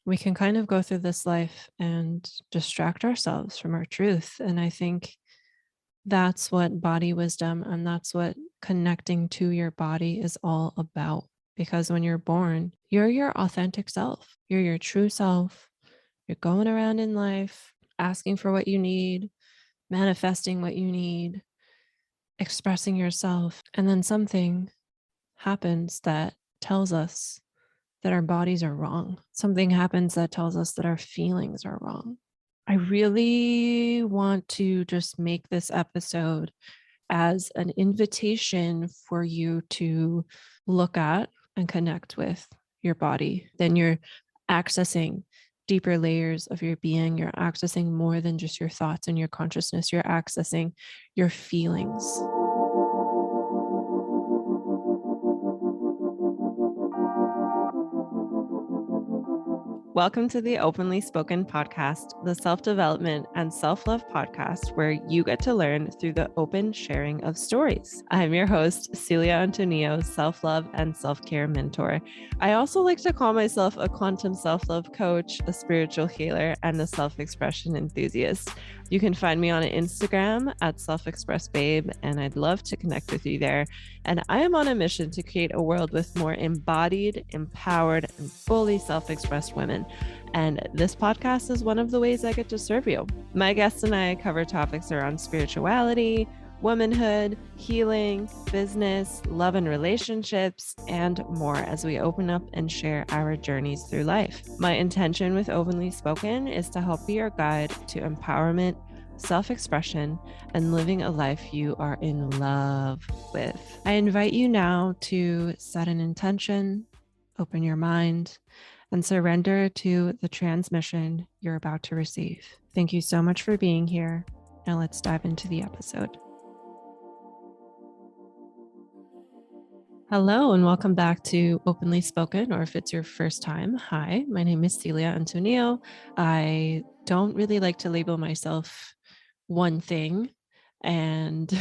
we can kind of go through this life and distract ourselves from our truth. And I think that's what body wisdom and that's what connecting to your body is all about. Because when you're born, you're your authentic self, you're your true self. You're going around in life asking for what you need, manifesting what you need, expressing yourself. And then something happens that tells us that our bodies are wrong. Something happens that tells us that our feelings are wrong. I really want to just make this episode as an invitation for you to look at and connect with your body. Then you're accessing deeper layers of your being. You're accessing more than just your thoughts and your consciousness. You're accessing your feelings. Welcome to the Openly Spoken podcast, the self-development and self-love podcast where you get to learn through the open sharing of stories. I'm your host, Celia Antonio, self-love and self-care mentor. I also like to call myself a quantum self-love coach, a spiritual healer, and a self-expression enthusiast. You can find me on Instagram at self-expressbabe, and I'd love to connect with you there. And I am on a mission to create a world with more embodied, empowered, and fully self-expressed women. And this podcast is one of the ways I get to serve you. My guests and I cover topics around spirituality, womanhood, healing, business, love and relationships, and more as we open up and share our journeys through life. My intention with Openly Spoken is to help be your guide to empowerment, self-expression, and living a life you are in love with. I invite you now to set an intention, open your mind, and surrender to the transmission you're about to receive. Thank you so much for being here. Now let's dive into the episode. Hello, and welcome back to Openly Spoken, or if it's your first time, hi, my name is Celia Antonio. I don't really like to label myself one thing. And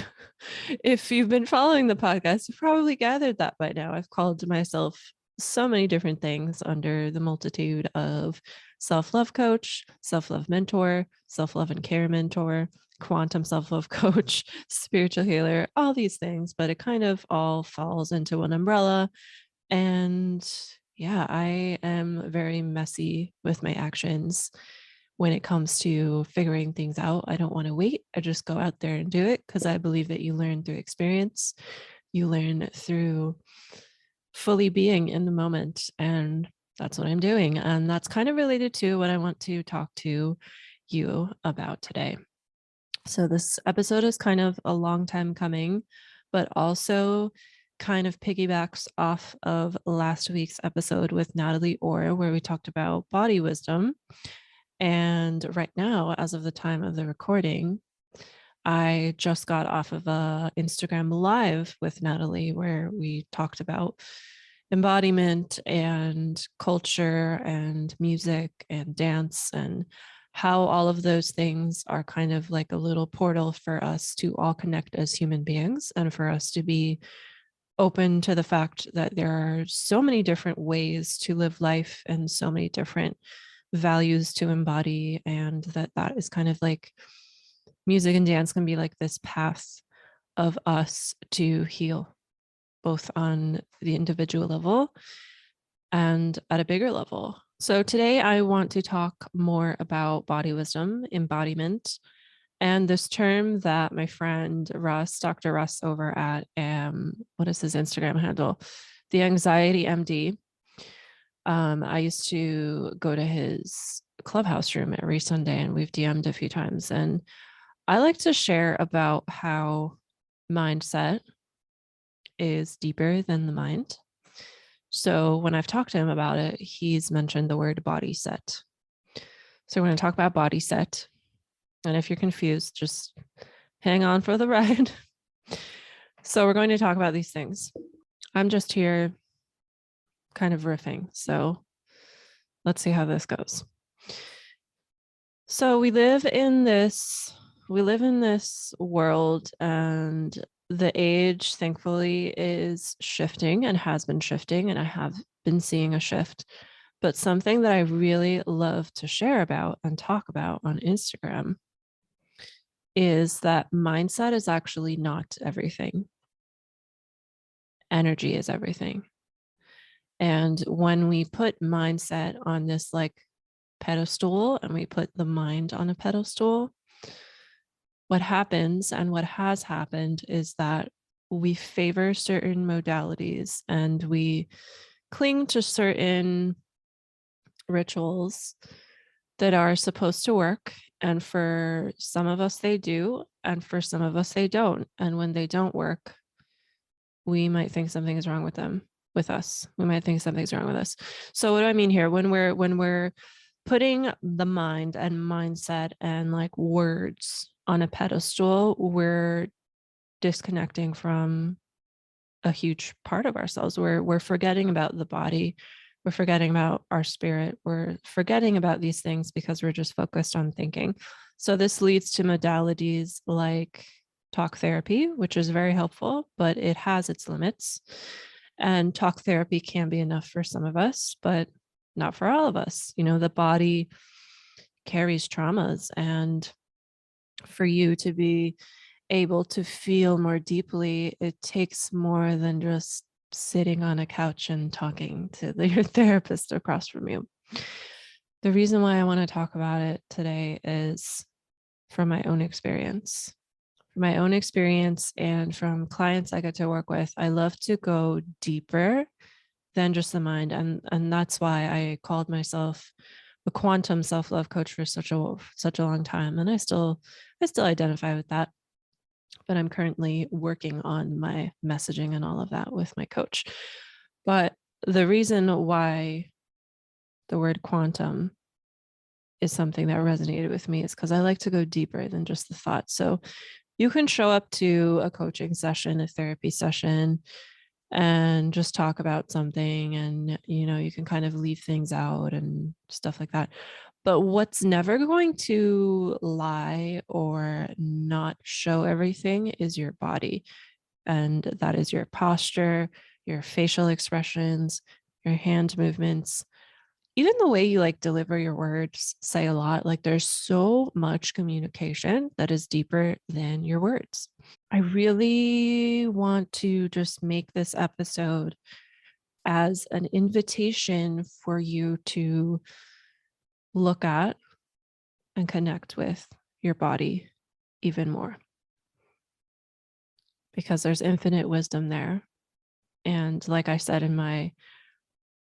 if you've been following the podcast, you've probably gathered that by now. I've called myself so many different things under the multitude of self-love coach, self-love mentor, self-love and care mentor, quantum self-love coach, spiritual healer, all these things, but it kind of all falls into one umbrella. And yeah, I am very messy with my actions when it comes to figuring things out. I don't want to wait. I just go out there and do it because I believe that you learn through experience. You learn through fully being in the moment. And that's what I'm doing. And that's kind of related to what I want to talk to you about today. So this episode is kind of a long time coming, but also kind of piggybacks off of last week's episode with Natalie Orr, where we talked about body wisdom. And right now, as of the time of the recording, I just got off of a Instagram live with Natalie where we talked about embodiment and culture and music and dance and how all of those things are kind of like a little portal for us to all connect as human beings and for us to be open to the fact that there are so many different ways to live life and so many different values to embody, and that is kind of like music and dance can be like this path of us to heal, both on the individual level and at a bigger level. So today I want to talk more about body wisdom, embodiment, and this term that my friend Russ, Dr. Russ over at, what is his Instagram handle? The Anxiety MD. I used to go to his clubhouse room every Sunday, and we've DM'd a few times. And I like to share about how mindset is deeper than the mind. So when I've talked to him about it, he's mentioned the word body set. So we're going to talk about body set. And if you're confused, just hang on for the ride. So we're going to talk about these things. I'm just here kind of riffing. So let's see how this goes. So we live in this world, and the age, thankfully, is shifting and has been shifting, and I have been seeing a shift. But something that I really love to share about and talk about on Instagram is that mindset is actually not everything. Energy is everything. And when we put mindset on this like pedestal and we put the mind on a pedestal, what happens and what has happened is that we favor certain modalities and we cling to certain rituals that are supposed to work. And for some of us, they do. And for some of us, they don't. And when they don't work, we might think something is wrong with them, with us. We might think something's wrong with us. So what do I mean here? When we're putting the mind and mindset and like words on a pedestal, we're disconnecting from a huge part of ourselves. We're forgetting about the body. We're forgetting about our spirit. We're forgetting about these things because we're just focused on thinking. So this leads to modalities like talk therapy, which is very helpful, but it has its limits. And talk therapy can be enough for some of us, but not for all of us. You know, the body carries traumas, and for you to be able to feel more deeply, it takes more than just sitting on a couch and talking to your therapist across from you. The reason why I want to talk about it today is from my own experience. From my own experience and from clients I get to work with, I love to go deeper than just the mind. And that's why I called myself a quantum self-love coach for such a long time. And I still identify with that, but I'm currently working on my messaging and all of that with my coach. But the reason why the word quantum is something that resonated with me is because I like to go deeper than just the thought. So you can show up to a coaching session, a therapy session, and just talk about something, and you can kind of leave things out and stuff like that. But what's never going to lie or not show everything is your body. And that is your posture, your facial expressions, your hand movements, even the way you like deliver your words say a lot. Like there's so much communication that is deeper than your words. I really want to just make this episode as an invitation for you to look at and connect with your body even more, because there's infinite wisdom there. And like I said in my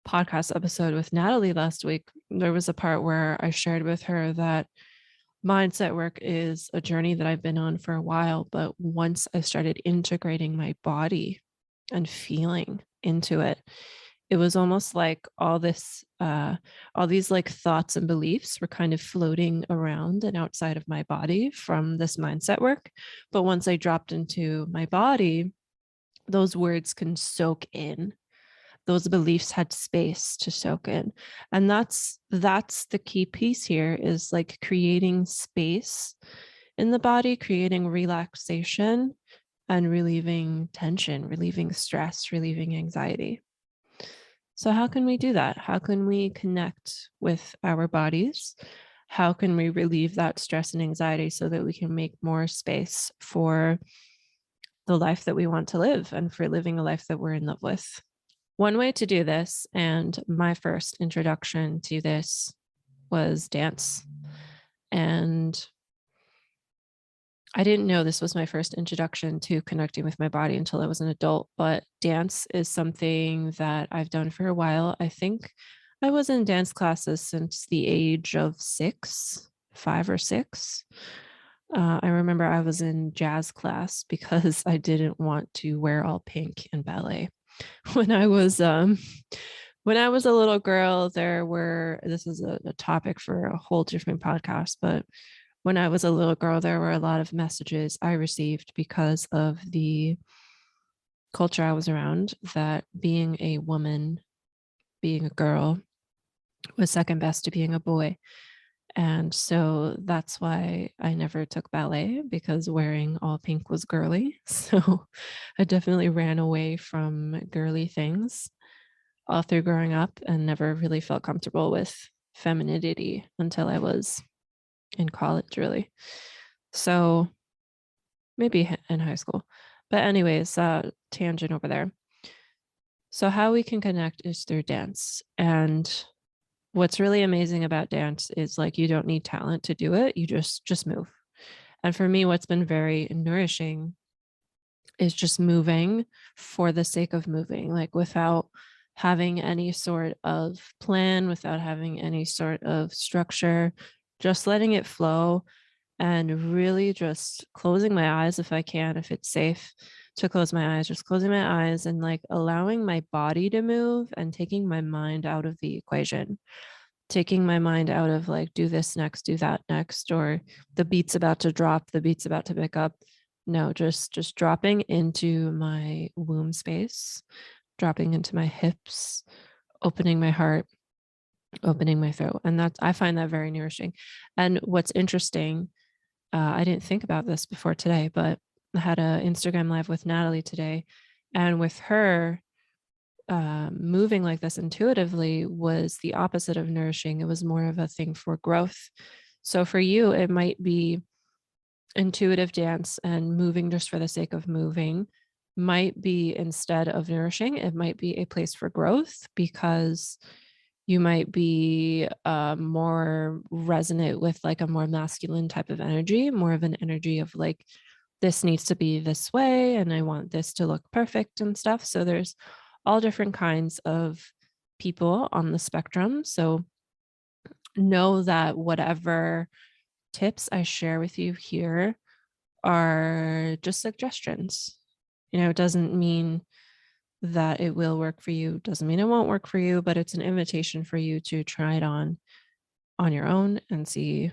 podcast episode with Natalie last week, there was a part where I shared with her that mindset work is a journey that I've been on for a while. But once I started integrating my body and feeling into it, it was almost like all these like thoughts and beliefs were kind of floating around and outside of my body from this mindset work. But once I dropped into my body, those words can soak in. Those beliefs had space to soak in. And that's the key piece here, is like creating space in the body, creating relaxation and relieving tension, relieving stress, relieving anxiety. So how can we do that? How can we connect with our bodies? How can we relieve that stress and anxiety so that we can make more space for the life that we want to live and for living a life that we're in love with? One way to do this, and my first introduction to this, was dance. And I didn't know this was my first introduction to connecting with my body until I was an adult, but dance is something that I've done for a while. I think I was in dance classes since the age of 5 or 6. I remember I was in jazz class because I didn't want to wear all pink in ballet. When I was a little girl, this is a topic for a whole different podcast, but when I was a little girl, there were a lot of messages I received because of the culture I was around, that being a woman, being a girl, was second best to being a boy. And so that's why I never took ballet, because wearing all pink was girly. So I definitely ran away from girly things. all through growing up and never really felt comfortable with femininity until I was in college, really. So maybe in high school. But anyways, tangent over there. So how we can connect is through dance. And what's really amazing about dance is like you don't need talent to do it. You just move. And for me, what's been very nourishing is just moving for the sake of moving, like without having any sort of plan, without having any sort of structure, just letting it flow and really just closing my eyes if I can, if it's safe to close my eyes, just closing my eyes and like allowing my body to move and taking my mind out of the equation, taking my mind out of like, do this next, do that next, or the beat's about to drop, the beat's about to pick up. No, just dropping into my womb space, dropping into my hips, opening my heart, opening my throat. And that's, I find that very nourishing. And what's interesting, I didn't think about this before today, but I had an Instagram live with Natalie today. And with her, moving like this intuitively was the opposite of nourishing. It was more of a thing for growth. So for you, it might be intuitive dance and moving just for the sake of moving might be, instead of nourishing, it might be a place for growth, because you might be more resonant with like a more masculine type of energy, more of an energy of like, this needs to be this way and I want this to look perfect and stuff. So there's all different kinds of people on the spectrum. So know that whatever tips I share with you here are just suggestions. It doesn't mean that it will work for you, doesn't mean it won't work for you, but it's an invitation for you to try it on your own and see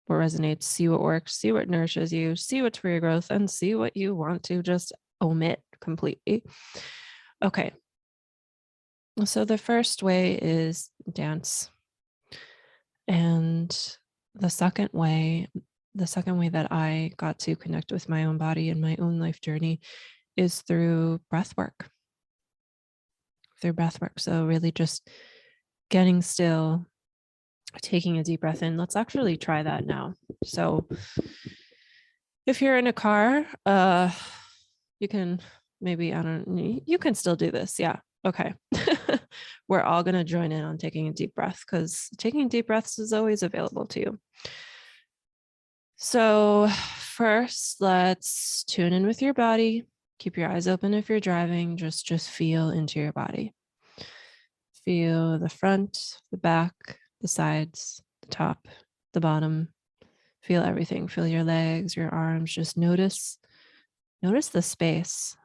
what resonates, see what works, see what nourishes you, see what's for your growth, and see what you want to just omit completely. Okay. So the first way is dance. And the second way that I got to connect with my own body and my own life journey is through breath work. So really just getting still, taking a deep breath in. Let's actually try that now. So if you're in a car, you can maybe, I don't, you can still do this. Yeah. Okay. We're all going to join in on taking a deep breath, because taking deep breaths is always available to you. So first, let's tune in with your body. Keep your eyes open if you're driving. Just feel into your body. Feel the front, the back, the sides, the top, the bottom. Feel everything. Feel your legs, your arms. Just notice the space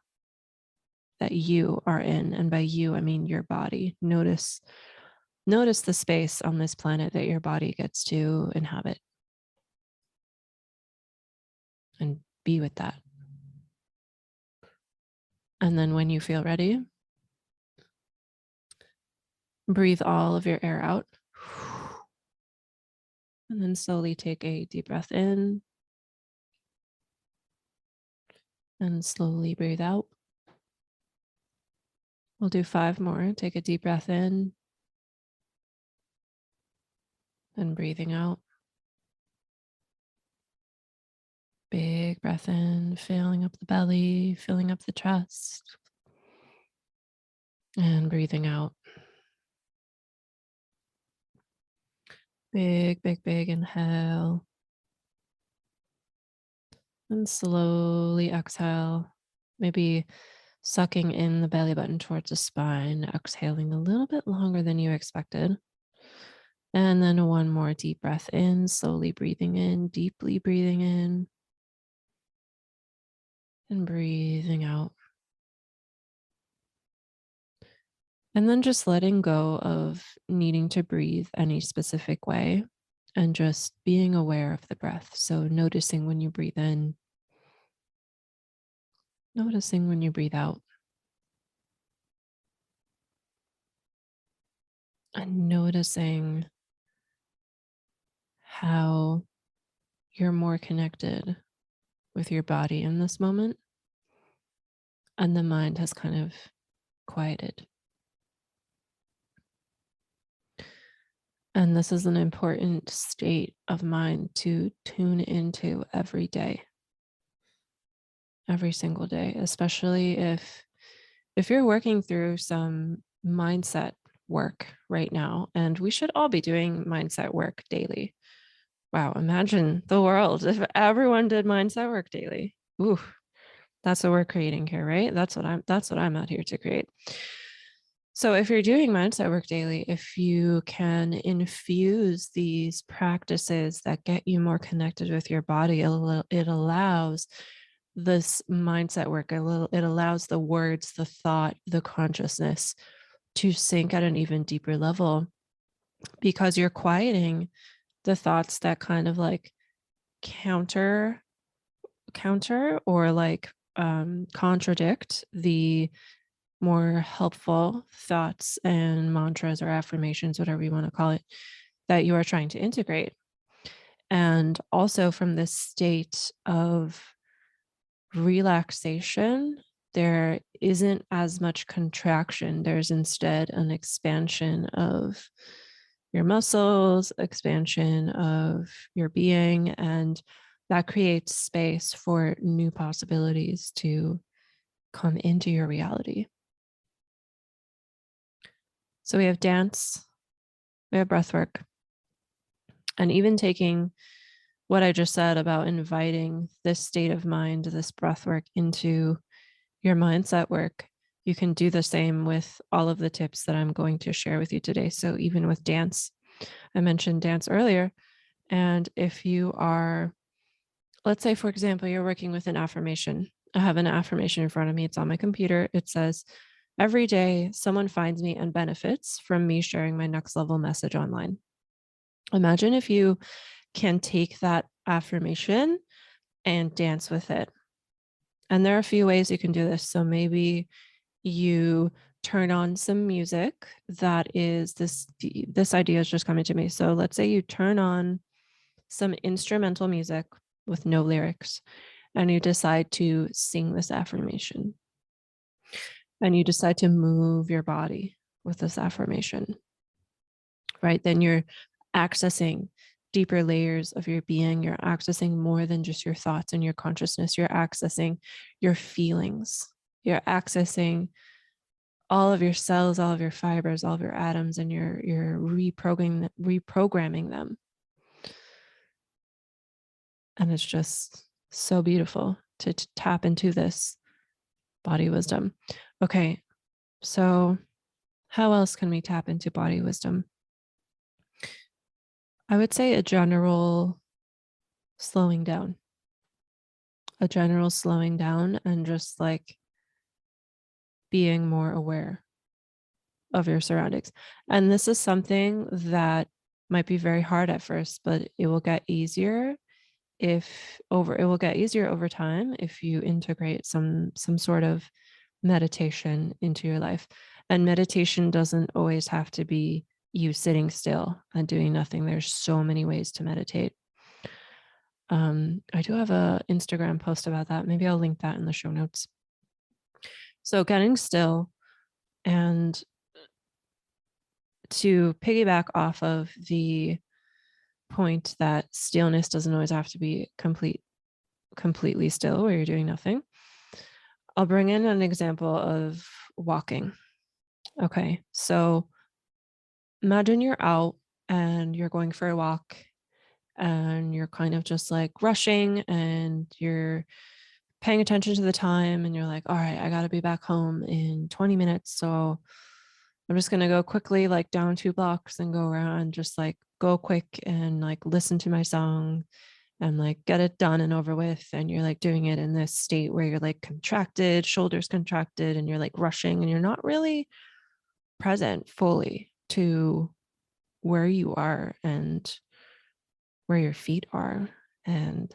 that you are in. And by you, I mean your body. Notice the space on this planet that your body gets to inhabit. And be with that. And then when you feel ready, breathe all of your air out. And then slowly take a deep breath in. And slowly breathe out. We'll do 5 more. Take a deep breath in. And breathing out. Big breath in, filling up the belly, filling up the chest. And breathing out. Big, big, big inhale. And slowly exhale. Maybe sucking in the belly button towards the spine, exhaling a little bit longer than you expected. And then 1 more deep breath in, slowly breathing in, deeply breathing in. And breathing out. And then just letting go of needing to breathe any specific way and just being aware of the breath. So noticing when you breathe in, noticing when you breathe out, and noticing how you're more connected with your body in this moment, and the mind has kind of quieted. And this is an important state of mind to tune into every day, every single day, especially if you're working through some mindset work right now. And we should all be doing mindset work daily. Wow, imagine the world if everyone did mindset work daily. Ooh, that's what we're creating here, right? That's what I'm out here to create. So if you're doing mindset work daily, if you can infuse these practices that get you more connected with your body, it allows this mindset work, it allows the words, the thought, the consciousness to sink at an even deeper level, because you're quieting the thoughts that kind of like counter or like contradict the more helpful thoughts and mantras or affirmations, whatever you want to call it, that you are trying to integrate. And also from this state of relaxation, there isn't as much contraction. There's instead an expansion of your muscles, expansion of your being, and that creates space for new possibilities to come into your reality. So we have dance, we have breath work, and even taking what I just said about inviting this state of mind, this breath work into your mindset work. You can do the same with all of the tips that I'm going to share with you today. So even with dance, I mentioned dance earlier. And if you are, let's say, for example, you're working with an affirmation. I have an affirmation in front of me. It's on my computer. It says, every day someone finds me and benefits from me sharing my next level message online. Imagine if you can take that affirmation and dance with it. And there are a few ways you can do this. So maybe you turn on some music that is this idea is just coming to me. So let's say you turn on some instrumental music with no lyrics and you decide to sing this affirmation. And you decide to move your body with this affirmation, right? Then you're accessing deeper layers of your being. You're accessing more than just your thoughts and your consciousness. You're accessing your feelings. You're accessing all of your cells, all of your fibers, all of your atoms, and you're reprogramming them. And it's just so beautiful to tap into this body wisdom. Okay, so how else can we tap into body wisdom? I would say a general slowing down, and just like being more aware of your surroundings. And this is something that might be very hard at first, but it will get easier over time if you integrate some sort of meditation into your life. And meditation doesn't always have to be you sitting still and doing nothing. There's so many ways to meditate. I do have a Instagram post about that. Maybe I'll link that in the show notes. So getting still, and to piggyback off of the point that stillness doesn't always have to be completely still where you're doing nothing, I'll bring in an example of walking. Okay, so imagine you're out and you're going for a walk and you're kind of just like rushing and you're paying attention to the time and you're like, all right, I got to be back home in 20 minutes. So I'm just going to go quickly, like down 2 blocks and go around, just like go quick and like listen to my song and like get it done and over with. And you're like doing it in this state where you're like contracted, shoulders contracted, and you're like rushing and you're not really present fully to where you are and where your feet are and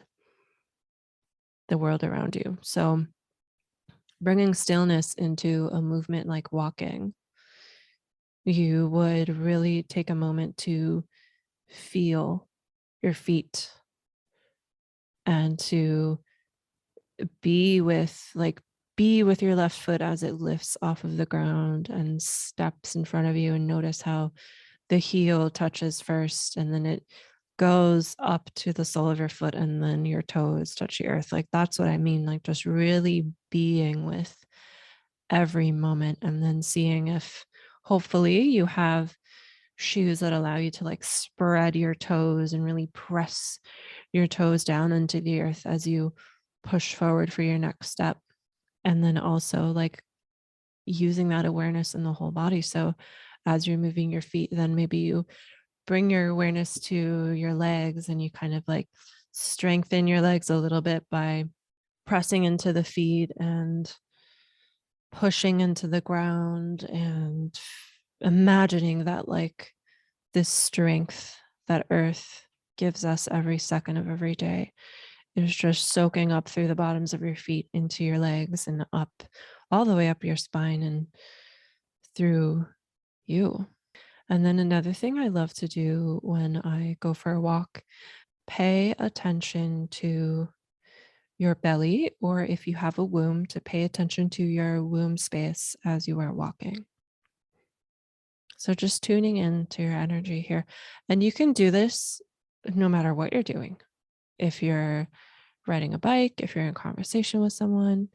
the world around you. So bringing stillness into a movement like walking, you would really take a moment to feel your feet and to be with your left foot as it lifts off of the ground and steps in front of you, and notice how the heel touches first, and then it goes up to the sole of your foot, and then your toes touch the earth. Like, that's what I mean, like, just really being with every moment, and then seeing if hopefully you have shoes that allow you to like spread your toes and really press your toes down into the earth as you push forward for your next step. And then also like using that awareness in the whole body. So as you're moving your feet, then maybe you bring your awareness to your legs and you kind of like strengthen your legs a little bit by pressing into the feet and pushing into the ground and imagining that like this strength that earth gives us every second of every day is just soaking up through the bottoms of your feet into your legs and up all the way up your spine and through you. And then another thing I love to do when I go for a walk, pay attention to your belly, or if you have a womb, to pay attention to your womb space as you are walking. So just tuning in to your energy here. And you can do this no matter what you're doing. If you're riding a bike, if you're in conversation with someone,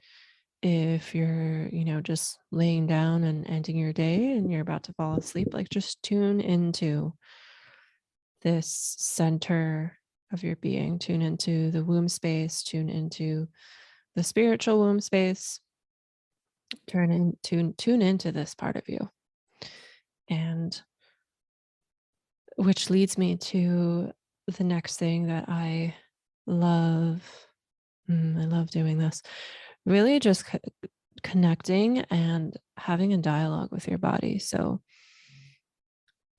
if you're, just laying down and ending your day and you're about to fall asleep, like just tune into this center of your being, tune into the womb space, tune into the spiritual womb space, tune into this part of you. And which leads me to the next thing that I love. I love doing this. Really just connecting and having a dialogue with your body. So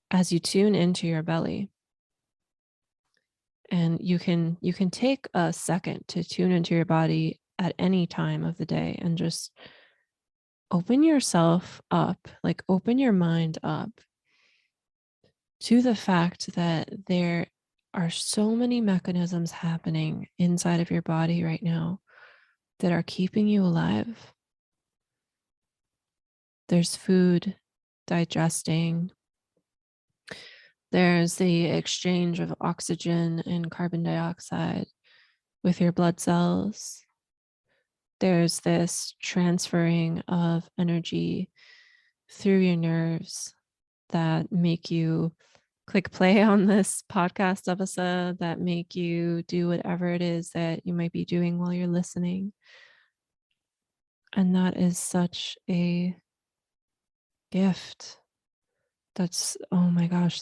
as you tune into your belly, and you can take a second to tune into your body at any time of the day and just open yourself up, like open your mind up to the fact that there are so many mechanisms happening inside of your body right now that are keeping you alive. There's food digesting. There's the exchange of oxygen and carbon dioxide with your blood cells. There's this transferring of energy through your nerves that make you click play on this podcast episode, that make you do whatever it is that you might be doing while you're listening. And that is such a gift. That's, oh my gosh,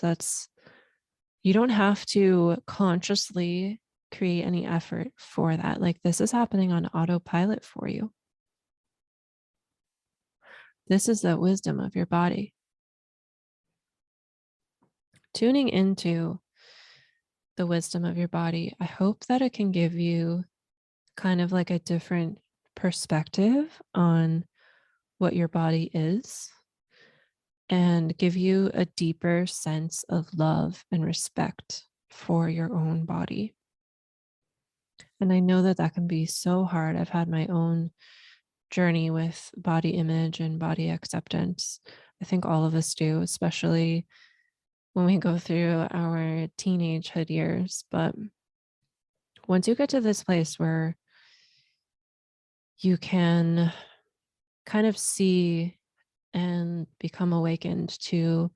you don't have to consciously create any effort for that. Like, this is happening on autopilot for you. This is the wisdom of your body. Tuning into the wisdom of your body, I hope that it can give you kind of like a different perspective on what your body is and give you a deeper sense of love and respect for your own body. And I know that that can be so hard. I've had my own journey with body image and body acceptance. I think all of us do, especially when we go through our teenagehood years. But once you get to this place where you can kind of see and become awakened to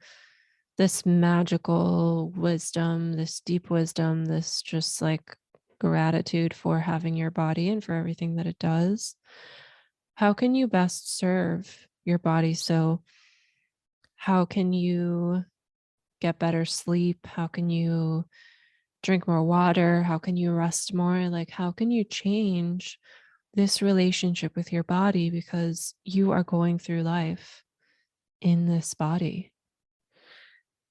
this magical wisdom, this deep wisdom, this just like gratitude for having your body and for everything that it does, how can you best serve your body? So how can you get better sleep? How can you drink more water? How can you rest more? Like, how can you change this relationship with your body, because you are going through life in this body?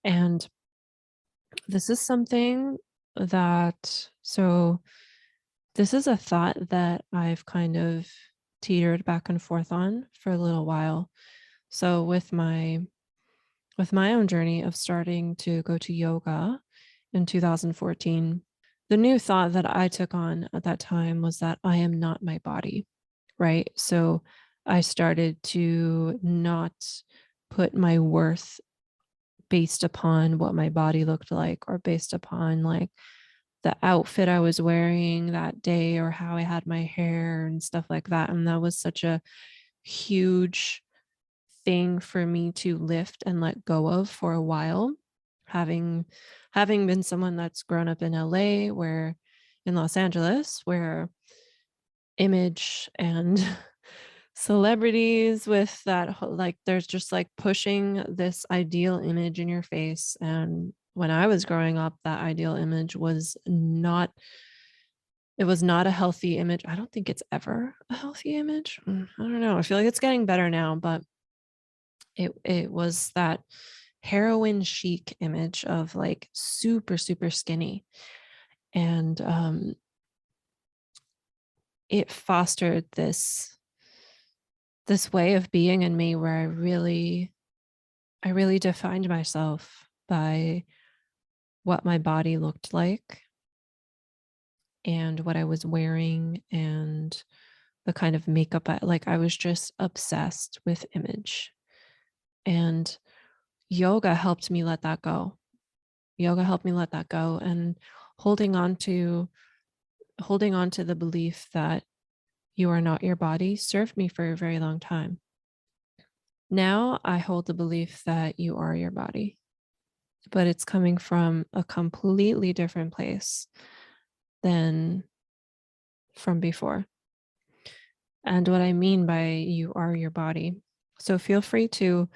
And this is something this is a thought that I've kind of teetered back and forth on for a little while. So with my own journey of starting to go to yoga in 2014, the new thought that I took on at that time was that I am not my body, right? So I started to not put my worth based upon what my body looked like, or based upon like the outfit I was wearing that day, or how I had my hair and stuff like that. And that was such a huge thing for me to lift and let go of for a while. Having been someone that's grown up in LA, where in Los Angeles, where image and celebrities with that like there's just like pushing this ideal image in your face. And when I was growing up, that ideal image was not, it was not a healthy image. I don't think it's ever a healthy image. I don't know. I feel like it's getting better now, but it was that heroin chic image of like super, super skinny. And it fostered this way of being in me where I really defined myself by what my body looked like and what I was wearing and the kind of makeup I was just obsessed with image. And yoga helped me let that go. Yoga helped me let that go, and holding on to the belief that you are not your body served me for a very long time. Now I hold the belief that you are your body, but it's coming from a completely different place than from before. And what I mean by you are your body. So feel free to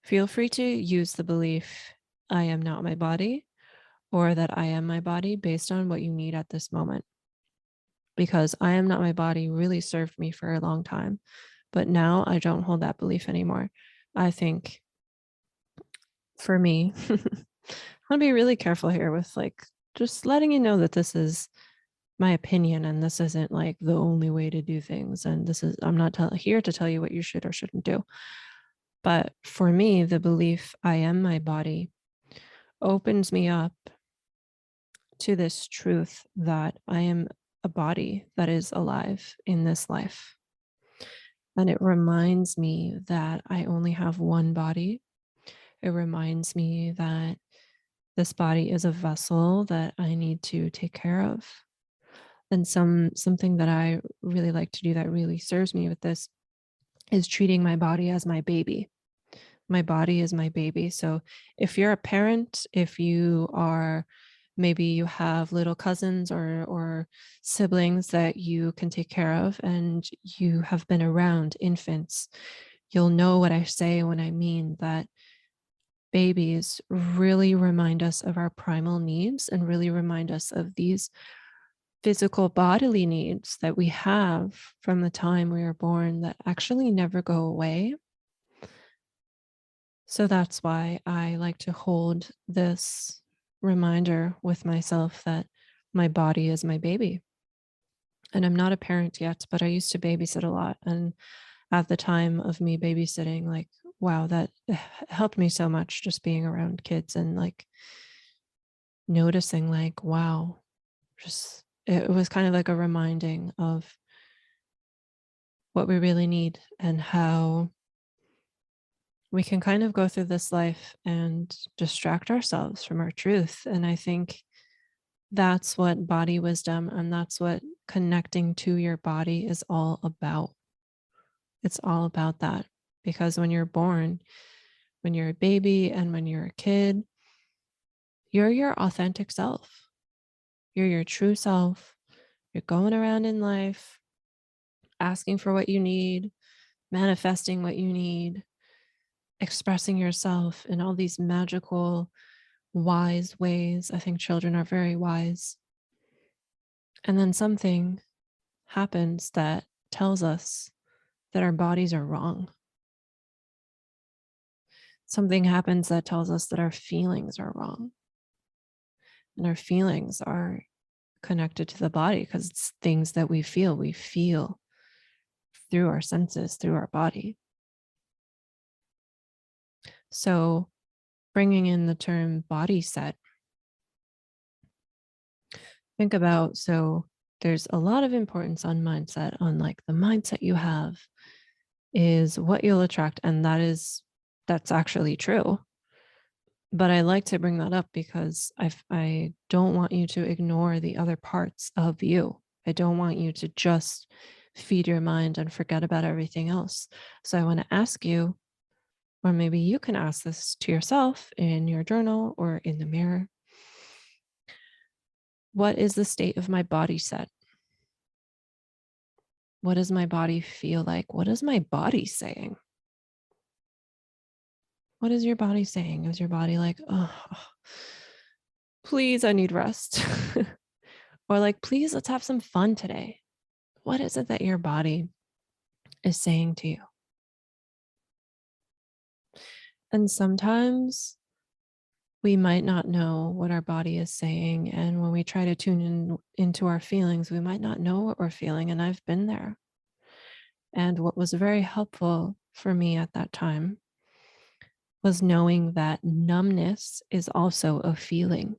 use the belief I am not my body, or that I am my body, based on what you need at this moment. Because I am not my body really served me for a long time, but now I don't hold that belief anymore. I think for me, I'll be really careful here with like just letting you know that this is my opinion, and this isn't like the only way to do things. And this is, I'm not here to tell you what you should or shouldn't do. But for me, the belief I am my body opens me up to this truth that I am a body that is alive in this life. And it reminds me that I only have one body. It reminds me that this body is a vessel that I need to take care of. And something that I really like to do that really serves me with this is treating my body as my baby. My body is my baby. So if you're a parent, if you are, maybe you have little cousins or siblings that you can take care of, and you have been around infants, you'll know what I say when I mean that babies really remind us of our primal needs, and really remind us of these physical bodily needs that we have from the time we were born, that actually never go away. So that's why I like to hold this reminder with myself that my body is my baby. And I'm not a parent yet, but I used to babysit a lot. And at the time of me babysitting, like, wow, that helped me so much, just being around kids and like noticing, like, wow, just it was kind of like a reminding of what we really need, and how we can kind of go through this life and distract ourselves from our truth. And I think that's what body wisdom, and that's what connecting to your body is all about. It's all about that. Because when you're born, when you're a baby and when you're a kid, you're your authentic self. You're your true self. You're going around in life asking for what you need, manifesting what you need, expressing yourself in all these magical, wise ways. I think children are very wise. And then something happens that tells us that our bodies are wrong. Something happens that tells us that our feelings are wrong. And our feelings are connected to the body, because it's things that we feel. We feel through our senses, through our body. So bringing in the term body set, think about, so there's a lot of importance on mindset, on like the mindset you have is what you'll attract. And that's actually true. But I like to bring that up because I don't want you to ignore the other parts of you. I don't want you to just feed your mind and forget about everything else. So I want to ask you, or maybe you can ask this to yourself in your journal or in the mirror. What is the state of my body set? What does my body feel like? What is my body saying? What is your body saying? Is your body like, oh, please, I need rest? Or like, please, let's have some fun today? What is it that your body is saying to you? And sometimes we might not know what our body is saying. And when we try to tune into our feelings, we might not know what we're feeling. And I've been there. And what was very helpful for me at that time was knowing that numbness is also a feeling.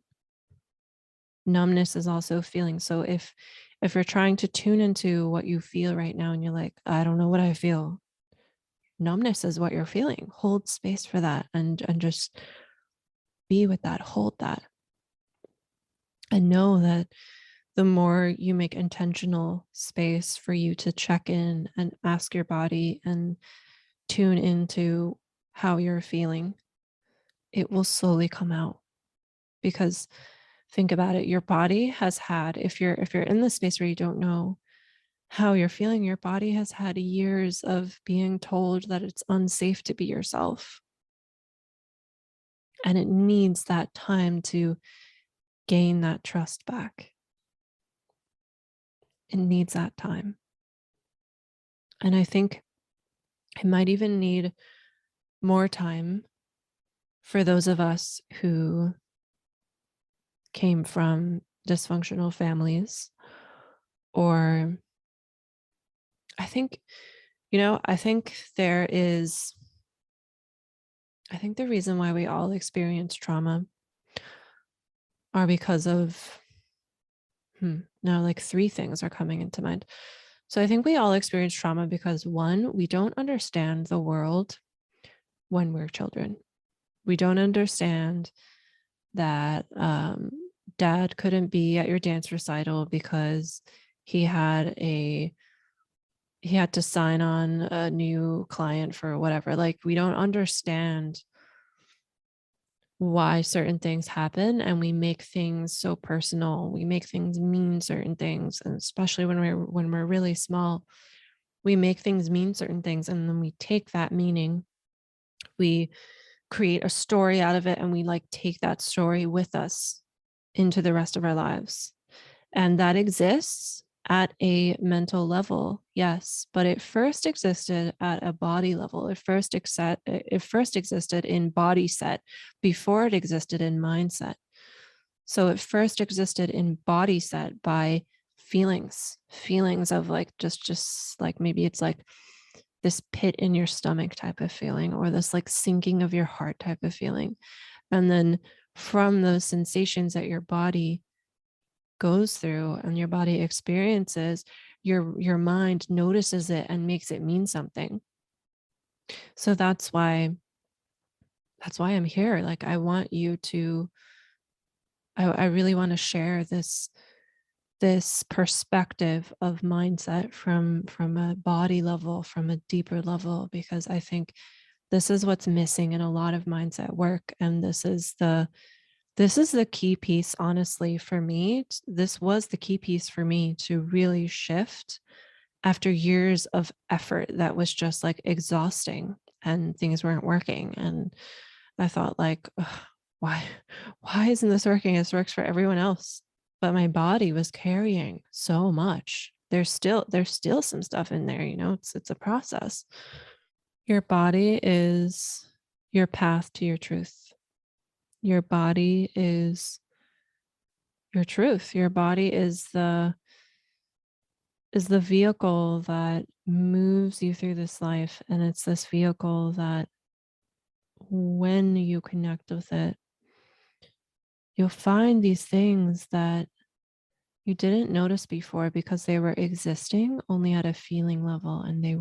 Numbness is also a feeling. So if you're trying to tune into what you feel right now and you're like, I don't know what I feel, numbness is what you're feeling. Hold space for that and just be with that, hold that. And know that the more you make intentional space for you to check in and ask your body and tune into how you're feeling, it will slowly come out. Because think about it, your body has had, if you're in the space where you don't know how you're feeling, your body has had years of being told that it's unsafe to be yourself. And it needs that time to gain that trust back. It needs that time. And I think it might even need more time for those of us who came from dysfunctional families. Or I think, I think the reason why we all experience trauma are because of, now like three things are coming into mind. So I think we all experience trauma because one, we don't understand the world when we're children. We don't understand that dad couldn't be at your dance recital because he had to sign on a new client for whatever. Like, we don't understand why certain things happen, and we make things so personal. We make things mean certain things, and especially when we're really small, we make things mean certain things, and then we take that meaning, we create a story out of it, and we like take that story with us into the rest of our lives. And that exists at a mental level, yes, but it first existed at a body level. It first existed in body set before it existed in mindset. So it first existed in body set by feelings of like just like, maybe it's like this pit in your stomach type of feeling, or this like sinking of your heart type of feeling. And then from those sensations that your body goes through and your body experiences, your mind notices it and makes it mean something. So that's why I'm here. Like, I want you to, I really want to share this perspective of mindset from a body level, from a deeper level, because I think this is what's missing in a lot of mindset work. And this is the key piece, honestly, for me. This was the key piece for me to really shift after years of effort that was just like exhausting and things weren't working. And I thought like, why isn't this working? This works for everyone else. But my body was carrying so much. There's still some stuff in there, it's a process. Your body is your path to your truth. Your body is your truth. Your body is the vehicle that moves you through this life. And it's this vehicle that when you connect with it, you'll find these things that you didn't notice before because they were existing only at a feeling level, and they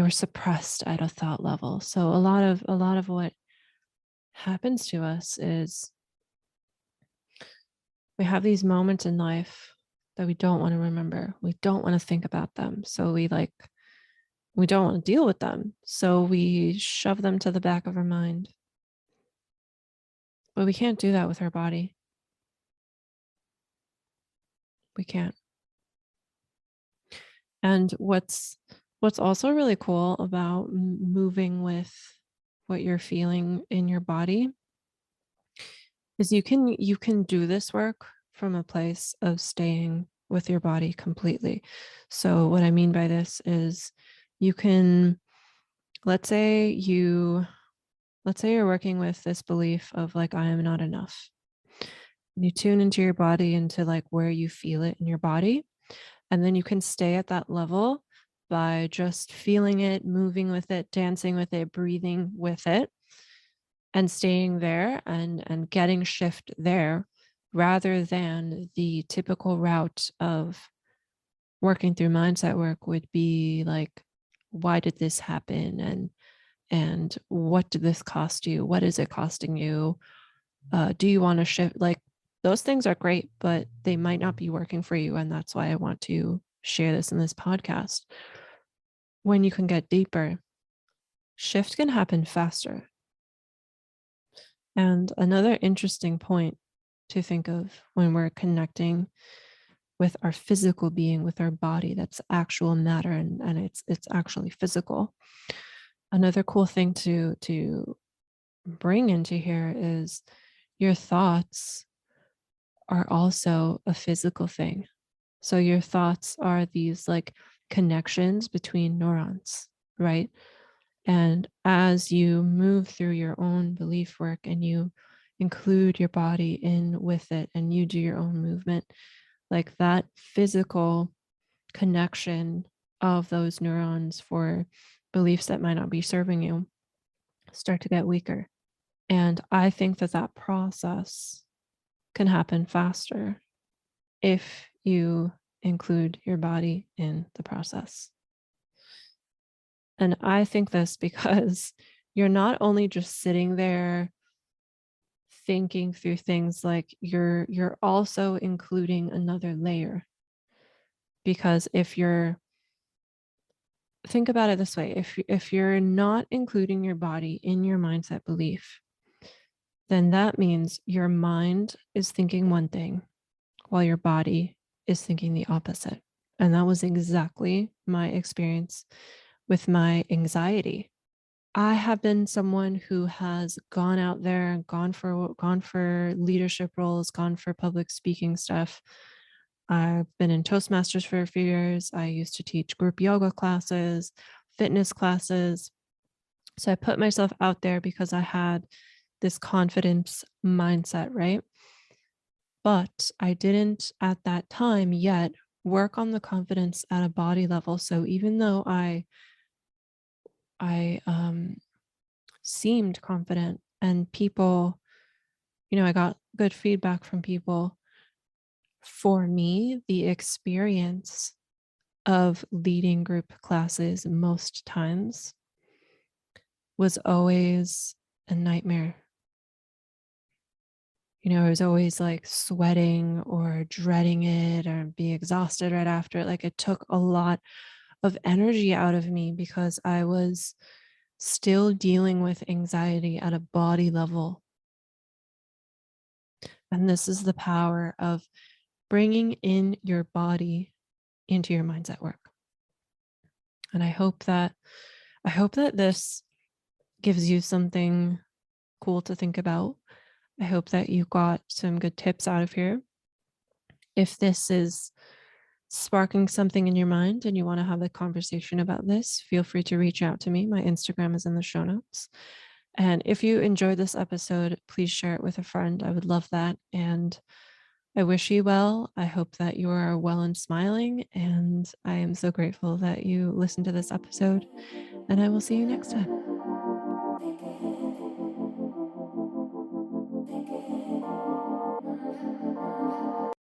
were suppressed at a thought level. So a lot of what happens to us is we have these moments in life that we don't want to remember. We don't want to think about them. So we don't want to deal with them. So we shove them to the back of our mind. But we can't do that with our body. We can't. And what's also really cool about moving with what you're feeling in your body is you can do this work from a place of staying with your body completely. So what I mean by this is you can, let's say you're working with this belief of like, I am not enough. You tune into your body, into like where you feel it in your body. And then you can stay at that level by just feeling it, moving with it, dancing with it, breathing with it, and staying there and getting shift there, rather than the typical route of working through mindset work would be like, why did this happen? And what did this cost you? What is it costing you? Do you want to shift? Like, those things are great, but they might not be working for you. And that's why I want to share this in this podcast. When you can get deeper, shift can happen faster. And another interesting point to think of when we're connecting with our physical being, with our body, that's actual matter, and it's actually physical. Another cool thing to bring into here is your thoughts are also a physical thing. So your thoughts are these like connections between neurons, right? And as you move through your own belief work and you include your body in with it and you do your own movement, like that physical connection of those neurons for beliefs that might not be serving you start to get weaker. And I think that that process can happen faster if you include your body in the process. And I think this because you're not only just sitting there thinking through things, like you're also including another layer. Because if you're, think about it this way, if you're not including your body in your mindset belief, then that means your mind is thinking one thing while your body is thinking the opposite. And that was exactly my experience with my anxiety. I have been someone who has gone out there, gone for leadership roles, gone for public speaking stuff. I've been in Toastmasters for a few years. I used to teach group yoga classes, fitness classes. So I put myself out there because I had this confidence mindset, right? But I didn't at that time yet work on the confidence at a body level. So even though I seemed confident and people, I got good feedback from people, for me, the experience of leading group classes most times was always a nightmare. I was always like sweating or dreading it or be exhausted right after. Like, it took a lot of energy out of me because I was still dealing with anxiety at a body level. And this is the power of bringing in your body into your mindset work. And I hope that this gives you something cool to think about. I hope that you got some good tips out of here. If this is sparking something in your mind and you want to have a conversation about this, feel free to reach out to me. My Instagram is in the show notes. And if you enjoyed this episode, please share it with a friend. I would love that. And I wish you well. I hope that you are well and smiling. And I am so grateful that you listened to this episode. And I will see you next time.